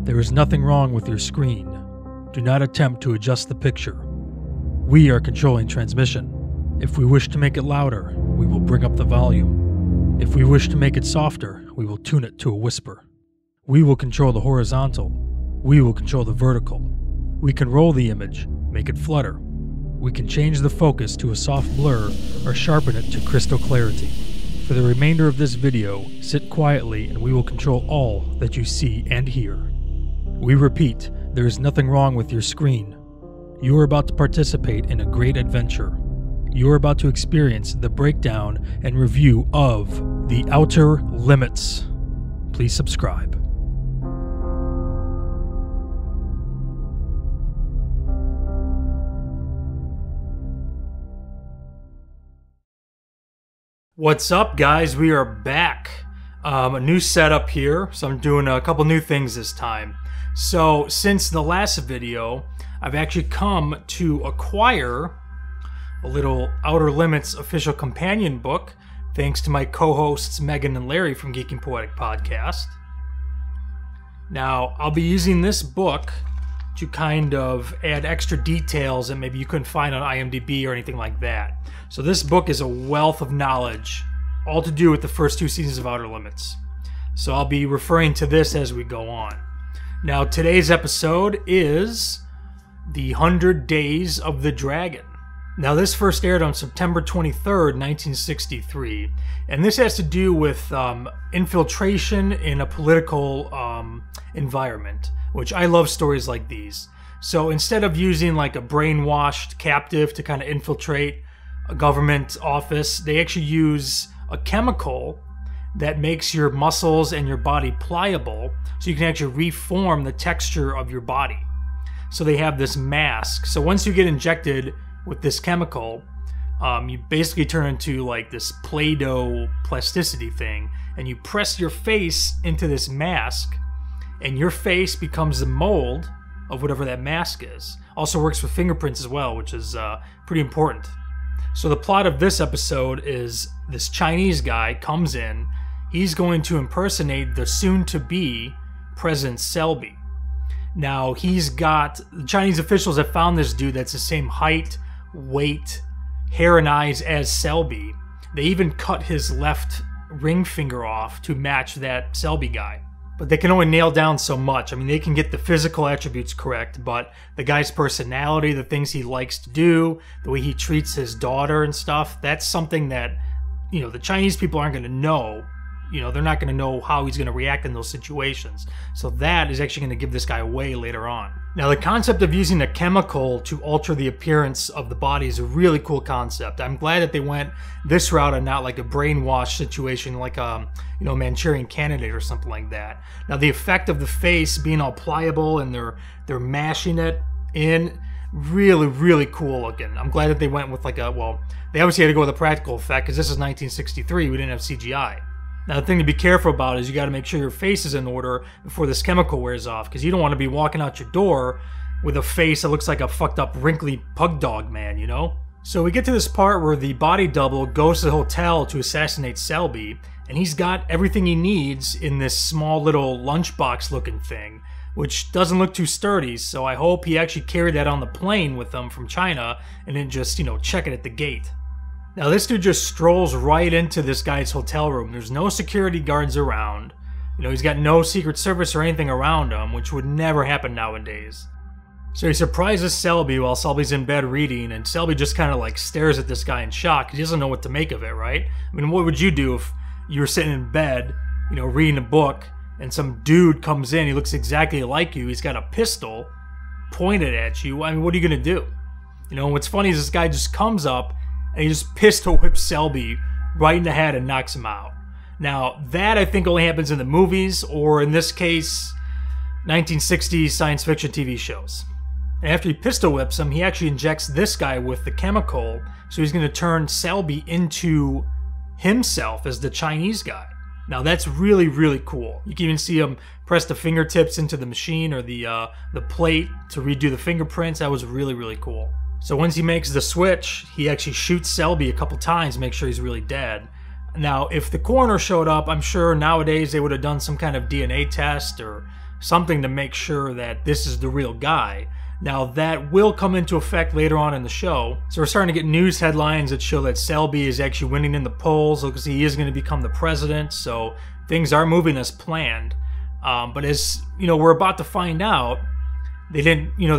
There is nothing wrong with your screen. Do not attempt to adjust the picture. We are controlling transmission. If we wish to make it louder, we will bring up the volume. If we wish to make it softer, we will tune it to a whisper. We will control the horizontal. We will control the vertical. We can roll the image, make it flutter. We can change the focus to a soft blur or sharpen it to crystal clarity. For the remainder of this video, sit quietly and we will control all that you see and hear. We repeat, there is nothing wrong with your screen. You are about to participate in a great adventure. You are about to experience the breakdown and review of The Outer Limits. Please subscribe. What's up, guys? We are back. A new setup here, so I'm doing a couple new things this time. So, since the last video, I've actually come to acquire a little Outer Limits official companion book, thanks to my co-hosts Megan and Larry from Geeking Poetic Podcast. Now, I'll be using this book to kind of add extra details that maybe you couldn't find on IMDb or anything like that. So this book is a wealth of knowledge, all to do with the first two seasons of Outer Limits. So I'll be referring to this as we go on. Now, today's episode is The 100 Days of the Dragon. Now, this first aired on September 23rd, 1963, and this has to do with infiltration in a political environment, which I love stories like these. So instead of using like a brainwashed captive to kind of infiltrate a government office, they actually use a chemical that makes your muscles and your body pliable, so you can actually reform the texture of your body. So they have this mask. So once you get injected with this chemical, you basically turn into like this Play-Doh plasticity thing, and you press your face into this mask, and your face becomes the mold of whatever that mask is. Also works with fingerprints as well, which is pretty important. So the plot of this episode is this Chinese guy comes in. He's going to impersonate the soon-to-be President Selby. Now, the Chinese officials have found this dude that's the same height, weight, hair, and eyes as Selby. They even cut his left ring finger off to match that Selby guy. But they can only nail down so much. I mean, they can get the physical attributes correct, but the guy's personality, the things he likes to do, the way he treats his daughter and stuff, that's something that, the Chinese people aren't going to know. They're not going to know how he's going to react in those situations. So that is actually going to give this guy away later on. Now, the concept of using a chemical to alter the appearance of the body is a really cool concept. I'm glad that they went this route and not like a brainwash situation like a Manchurian Candidate or something like that. Now, the effect of the face being all pliable and they're mashing it in, really, really cool looking. I'm glad that they went with they obviously had to go with a practical effect because this is 1963. We didn't have CGI. Now, the thing to be careful about is you got to make sure your face is in order before this chemical wears off, because you don't want to be walking out your door with a face that looks like a fucked up, wrinkly pug dog man, So we get to this part where the body double goes to the hotel to assassinate Selby, and he's got everything he needs in this small little lunchbox looking thing, which doesn't look too sturdy, so I hope he actually carried that on the plane with him from China and didn't just, check it at the gate. Now, this dude just strolls right into this guy's hotel room. There's no security guards around. He's got no Secret Service or anything around him, which would never happen nowadays. So he surprises Selby while Selby's in bed reading, and Selby just kind of stares at this guy in shock. He doesn't know what to make of it, right? I mean, what would you do if you were sitting in bed, reading a book, and some dude comes in, he looks exactly like you, he's got a pistol pointed at you? I mean, what are you going to do? What's funny is this guy just comes up, and he just pistol whips Selby right in the head and knocks him out. Now, that I think only happens in the movies, or in this case, 1960s science fiction TV shows. And after he pistol whips him, he actually injects this guy with the chemical, so he's going to turn Selby into himself as the Chinese guy. Now, that's really, really cool. You can even see him press the fingertips into the machine or the plate to redo the fingerprints. That was really, really cool. So once he makes the switch, he actually shoots Selby a couple times to make sure he's really dead. Now, if the coroner showed up, I'm sure nowadays they would have done some kind of DNA test or something to make sure that this is the real guy. Now, that will come into effect later on in the show. So we're starting to get news headlines that show that Selby is actually winning in the polls because he is going to become the president. So things are moving as planned. But as we're about to find out, they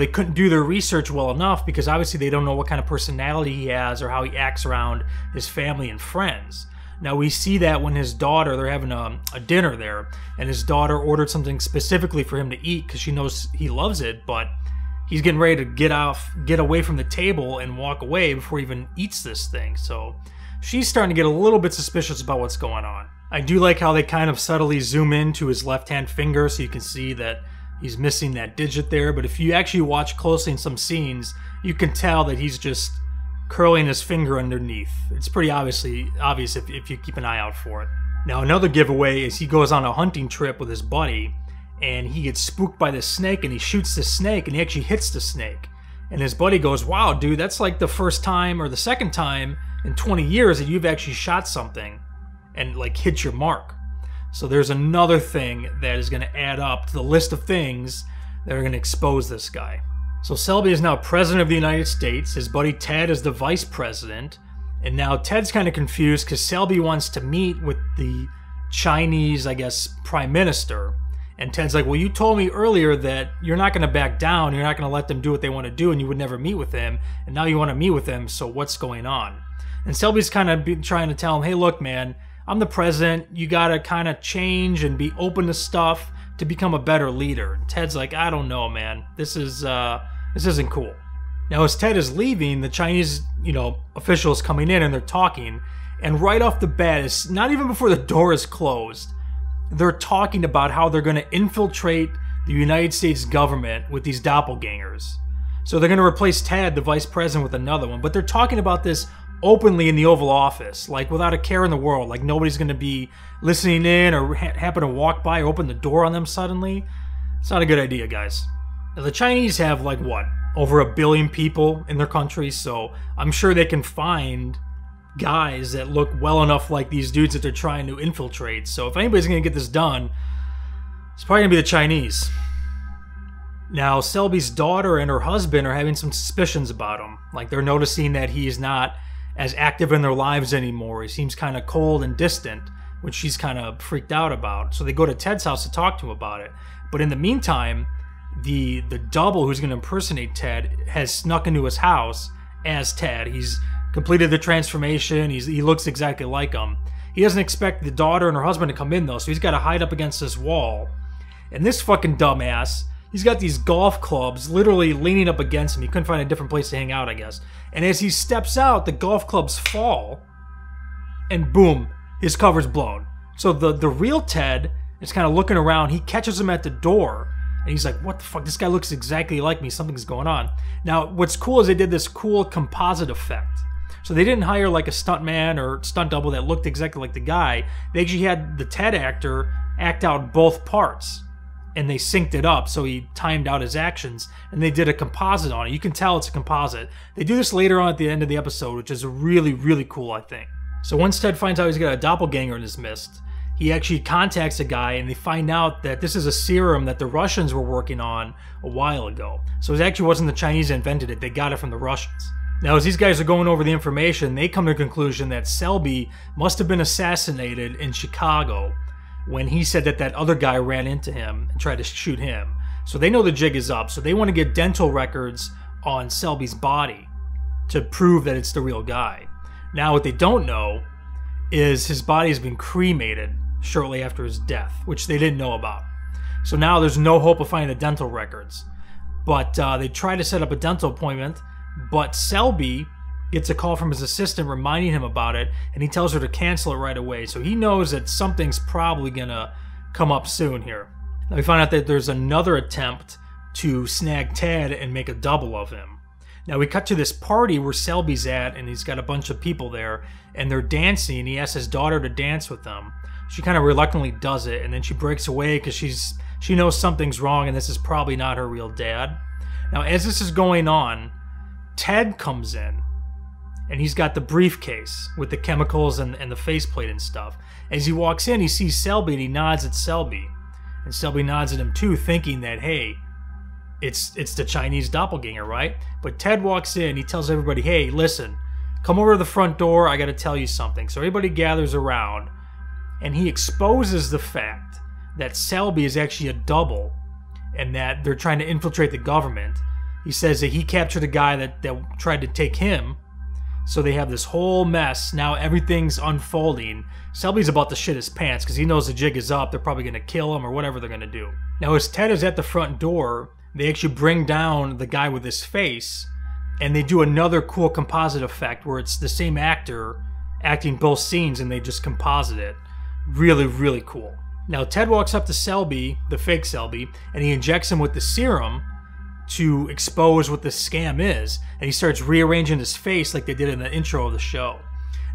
couldn't do their research well enough because obviously they don't know what kind of personality he has or how he acts around his family and friends. Now, we see that when his daughter, they're having a dinner there, and his daughter ordered something specifically for him to eat because she knows he loves it, but he's getting ready to get away from the table and walk away before he even eats this thing. So she's starting to get a little bit suspicious about what's going on. I do like how they kind of subtly zoom into his left-hand finger so you can see that he's missing that digit there. But if you actually watch closely in some scenes, you can tell that he's just curling his finger underneath. It's pretty obvious if you keep an eye out for it. Now, another giveaway is he goes on a hunting trip with his buddy, and he gets spooked by this snake, and he shoots the snake, and he actually hits the snake. And his buddy goes, "Wow, dude, that's like the first time or the second time in 20 years that you've actually shot something and like hit your mark." So there's another thing that is going to add up to the list of things that are going to expose this guy. So Selby is now president of the United States. His buddy Ted is the vice president. And now Ted's kind of confused because Selby wants to meet with the Chinese, I guess, prime minister. And Ted's like, "Well, you told me earlier that you're not going to back down. You're not going to let them do what they want to do, and you would never meet with him. And now you want to meet with him, so what's going on?" And Selby's kind of trying to tell him, "Hey, look, man, I'm the president. You got to kind of change and be open to stuff to become a better leader." And Ted's like, "I don't know, man. This isn't cool." Now, as Ted is leaving, the Chinese, officials coming in and they're talking. And right off the bat, it's not even before the door is closed, they're talking about how they're going to infiltrate the United States government with these doppelgangers. So they're going to replace Ted, the vice president, with another one. But they're talking about this openly in the Oval Office, like without a care in the world. Like nobody's going to be listening in or happen to walk by or open the door on them suddenly. It's not a good idea, guys. Now, the Chinese have over 1 billion people in their country, so I'm sure they can find guys that look well enough like these dudes that they're trying to infiltrate. So if anybody's going to get this done, it's probably going to be the Chinese. Now, Selby's daughter and her husband are having some suspicions about him. Like, they're noticing that he's not as active in their lives anymore. He seems kind of cold and distant, which she's kind of freaked out about. So they go to Ted's house to talk to him about it. But in the meantime, the double who's going to impersonate Ted has snuck into his house as Ted. He's completed the transformation. He looks exactly like him. He doesn't expect the daughter and her husband to come in, though, so he's got to hide up against this wall. And this fucking dumbass, he's got these golf clubs literally leaning up against him. He couldn't find a different place to hang out, I guess. And as he steps out, the golf clubs fall, and boom, his cover's blown. So the real Ted is kind of looking around. He catches him at the door, and he's like, "What the fuck? This guy looks exactly like me. Something's going on." Now, what's cool is they did this cool composite effect. So they didn't hire like a stuntman or stunt double that looked exactly like the guy. They actually had the Ted actor act out both parts, and they synced it up so he timed out his actions, and they did a composite on it. You can tell it's a composite. They do this later on at the end of the episode, which is really, really cool, I think. So once Ted finds out he's got a doppelganger in his midst, he actually contacts a guy, and they find out that this is a serum that the Russians were working on a while ago. So it actually wasn't the Chinese that invented it. They got it from the Russians. Now, as these guys are going over the information, they come to the conclusion that Selby must have been assassinated in Chicago when he said that other guy ran into him and tried to shoot him. So they know the jig is up. So they want to get dental records on Selby's body to prove that it's the real guy. Now, what they don't know is his body has been cremated shortly after his death, which they didn't know about. So now there's no hope of finding the dental records. But they try to set up a dental appointment, but Selby gets a call from his assistant reminding him about it, and he tells her to cancel it right away. So he knows that something's probably going to come up soon here. Now we find out that there's another attempt to snag Ted and make a double of him. Now we cut to this party where Selby's at, and he's got a bunch of people there, and they're dancing. He asks his daughter to dance with them. She kind of reluctantly does it, and then she breaks away because she knows something's wrong, and this is probably not her real dad. Now as this is going on, Ted comes in, and he's got the briefcase with the chemicals and the faceplate and stuff. As he walks in, he sees Selby, and he nods at Selby. And Selby nods at him too, thinking that, hey, it's the Chinese doppelganger, right? But Ted walks in, he tells everybody, hey, listen, come over to the front door, I gotta tell you something. So everybody gathers around, and he exposes the fact that Selby is actually a double, and that they're trying to infiltrate the government. He says that he captured a guy that tried to take him, so they have this whole mess. Now everything's unfolding. Selby's about to shit his pants because he knows the jig is up. They're probably going to kill him or whatever they're going to do. Now as Ted is at the front door, they actually bring down the guy with his face, and they do another cool composite effect where it's the same actor acting both scenes and they just composite it. Really, really cool. Now Ted walks up to Selby, the fake Selby, and he injects him with the serum to expose what the scam is, and he starts rearranging his face like they did in the intro of the show.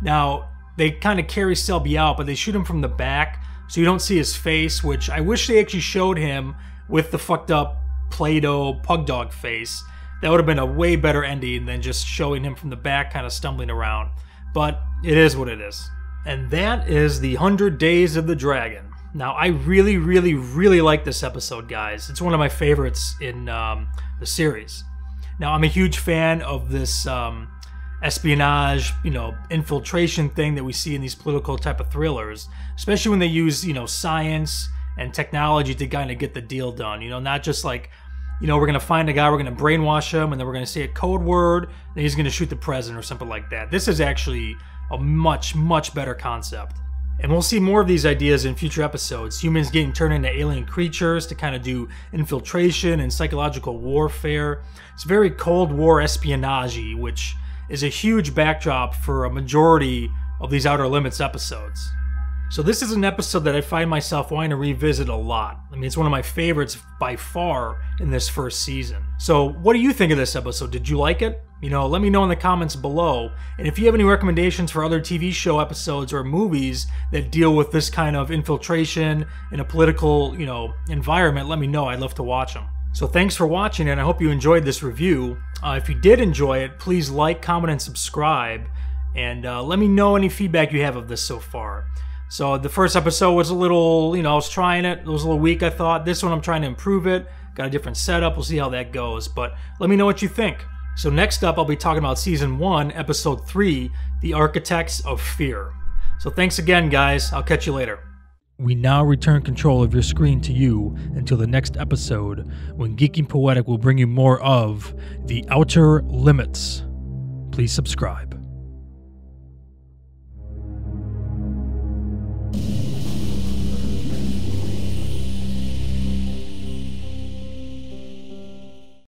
Now, they kind of carry Selby out, but they shoot him from the back, so you don't see his face, which I wish they actually showed him with the fucked up Play-Doh pug dog face. That would have been a way better ending than just showing him from the back kind of stumbling around. But it is what it is. And that is the 100 Days of the Dragon. Now, I really, really, really like this episode, guys. It's one of my favorites in the series. Now, I'm a huge fan of this espionage, infiltration thing that we see in these political type of thrillers, especially when they use, science and technology to kind of get the deal done. Not just like, we're going to find a guy, we're going to brainwash him, and then we're going to say a code word, and he's going to shoot the president or something like that. This is actually a much, much better concept. And we'll see more of these ideas in future episodes. Humans getting turned into alien creatures to kind of do infiltration and psychological warfare. It's very Cold War espionage-y, which is a huge backdrop for a majority of these Outer Limits episodes. So this is an episode that I find myself wanting to revisit a lot. I mean, it's one of my favorites by far in this first season. So what do you think of this episode? Did you like it? Let me know in the comments below. And if you have any recommendations for other TV show episodes or movies that deal with this kind of infiltration in a political, environment, let me know. I'd love to watch them. So thanks for watching, and I hope you enjoyed this review. If you did enjoy it, please like, comment, and subscribe. And let me know any feedback you have of this so far. So the first episode was a little, I was trying it. It was a little weak, I thought. This one, I'm trying to improve it. Got a different setup. We'll see how that goes. But let me know what you think. So next up, I'll be talking about Season 1, Episode 3, The Architects of Fear. So thanks again, guys. I'll catch you later. We now return control of your screen to you until the next episode, when Geeking Poetic will bring you more of The Outer Limits. Please subscribe.